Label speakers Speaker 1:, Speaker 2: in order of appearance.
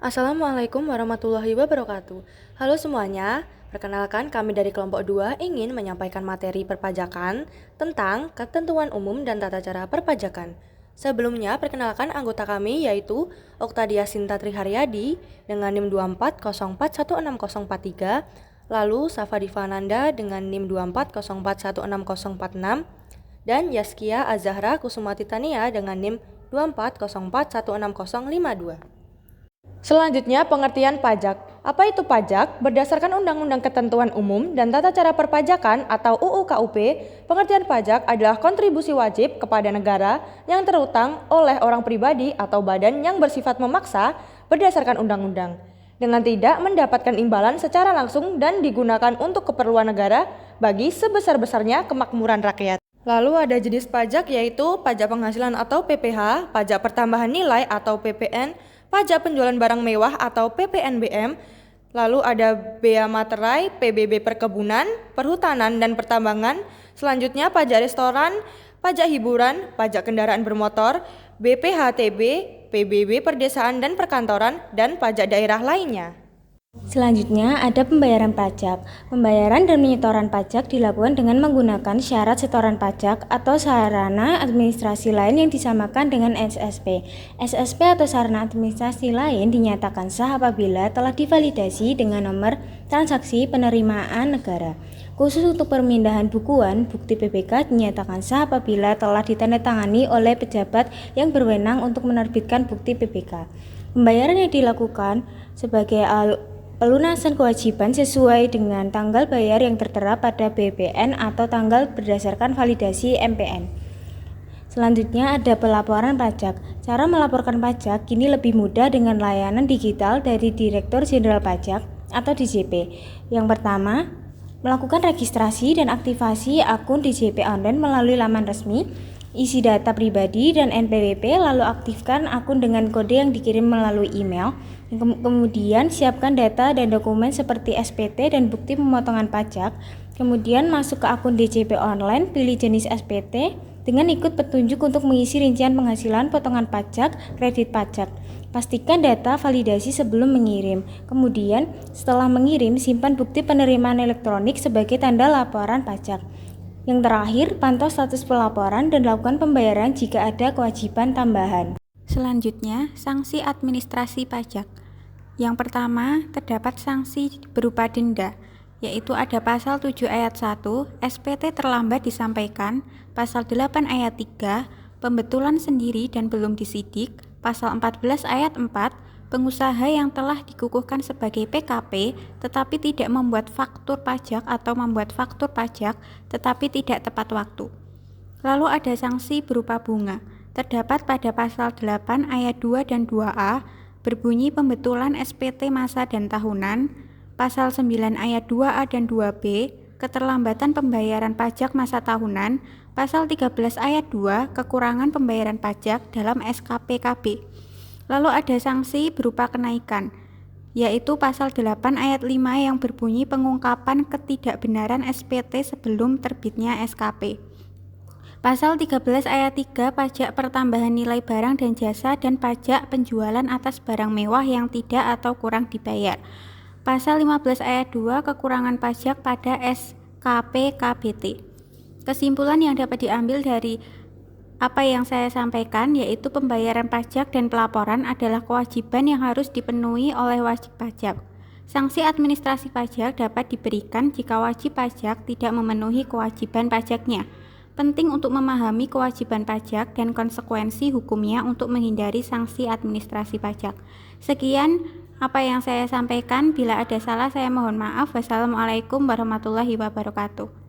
Speaker 1: Assalamualaikum warahmatullahi wabarakatuh. Halo semuanya, perkenalkan kami dari kelompok 2 ingin menyampaikan materi perpajakan tentang ketentuan umum dan tata cara perpajakan. Sebelumnya, perkenalkan anggota kami yaitu Oktadia Sinta Triharyadi dengan NIM 24041643, lalu Safa Divananda dengan NIM 24041646, dan Yaskia Azahra Kusumati Tania dengan NIM 24041652. Selanjutnya, pengertian pajak. Apa itu pajak? Berdasarkan Undang-Undang Ketentuan Umum dan Tata Cara Perpajakan atau UU KUP, pengertian pajak adalah kontribusi wajib kepada negara yang terutang oleh orang pribadi atau badan yang bersifat memaksa berdasarkan undang-undang, dengan tidak mendapatkan imbalan secara langsung dan digunakan untuk keperluan negara bagi sebesar-besarnya kemakmuran rakyat. Lalu ada jenis pajak yaitu pajak penghasilan atau PPH, pajak pertambahan nilai atau PPN, pajak penjualan barang mewah atau PPNBM, lalu ada bea materai, PBB perkebunan, perhutanan, dan pertambangan. Selanjutnya pajak restoran, pajak hiburan, pajak kendaraan bermotor, BPHTB, PBB perdesaan dan perkantoran, dan pajak daerah lainnya.
Speaker 2: Selanjutnya ada pembayaran pajak. Pembayaran dan penyetoran pajak dilakukan dengan menggunakan syarat setoran pajak atau sarana administrasi lain yang disamakan dengan SSP. SSP atau sarana administrasi lain dinyatakan sah apabila telah divalidasi dengan nomor transaksi penerimaan negara. Khusus untuk pemindahan bukuan, bukti PPK dinyatakan sah apabila telah ditandatangani oleh pejabat yang berwenang untuk menerbitkan bukti PPK. Pembayaran yang dilakukan sebagai pelunasan kewajiban sesuai dengan tanggal bayar yang tertera pada BPN atau tanggal berdasarkan validasi MPN. Selanjutnya ada pelaporan pajak. Cara melaporkan pajak kini lebih mudah dengan layanan digital dari Direktur Jenderal Pajak atau DJP. Yang pertama, melakukan registrasi dan aktivasi akun DJP online melalui laman resmi, isi data pribadi dan NPWP, lalu aktifkan akun dengan kode yang dikirim melalui email. Kemudian siapkan data dan dokumen seperti SPT dan bukti pemotongan pajak. Kemudian masuk ke akun DJP online, pilih jenis SPT dengan ikut petunjuk untuk mengisi rincian penghasilan, potongan pajak, kredit pajak. Pastikan data validasi sebelum mengirim. Kemudian setelah mengirim, simpan bukti penerimaan elektronik sebagai tanda laporan pajak. Yang terakhir, pantau status pelaporan dan lakukan pembayaran jika ada kewajiban tambahan.
Speaker 3: Selanjutnya, sanksi administrasi pajak. Yang pertama, terdapat sanksi berupa denda, yaitu ada pasal 7 ayat 1, SPT terlambat disampaikan, pasal 8 ayat 3, pembetulan sendiri dan belum disidik, pasal 14 ayat 4, pengusaha yang telah dikukuhkan sebagai PKP tetapi tidak membuat faktur pajak atau membuat faktur pajak tetapi tidak tepat waktu. Lalu ada sanksi berupa bunga, terdapat pada pasal 8 ayat 2 dan 2A, berbunyi pembetulan SPT masa dan tahunan, pasal 9 ayat 2A dan 2B, keterlambatan pembayaran pajak masa tahunan, pasal 13 ayat 2, kekurangan pembayaran pajak dalam SKPKB. Lalu ada sanksi berupa kenaikan, yaitu pasal 8 ayat 5 yang berbunyi pengungkapan ketidakbenaran SPT sebelum terbitnya SKP. Pasal 13 ayat 3 pajak pertambahan nilai barang dan jasa dan pajak penjualan atas barang mewah yang tidak atau kurang dibayar. Pasal 15 ayat 2 kekurangan pajak pada SKP KBT. Kesimpulan yang dapat diambil dari apa yang saya sampaikan yaitu pembayaran pajak dan pelaporan adalah kewajiban yang harus dipenuhi oleh wajib pajak. Sanksi administrasi pajak dapat diberikan jika wajib pajak tidak memenuhi kewajiban pajaknya. Penting untuk memahami kewajiban pajak dan konsekuensi hukumnya untuk menghindari sanksi administrasi pajak. Sekian apa yang saya sampaikan. Bila ada salah saya mohon maaf. Wassalamualaikum warahmatullahi wabarakatuh.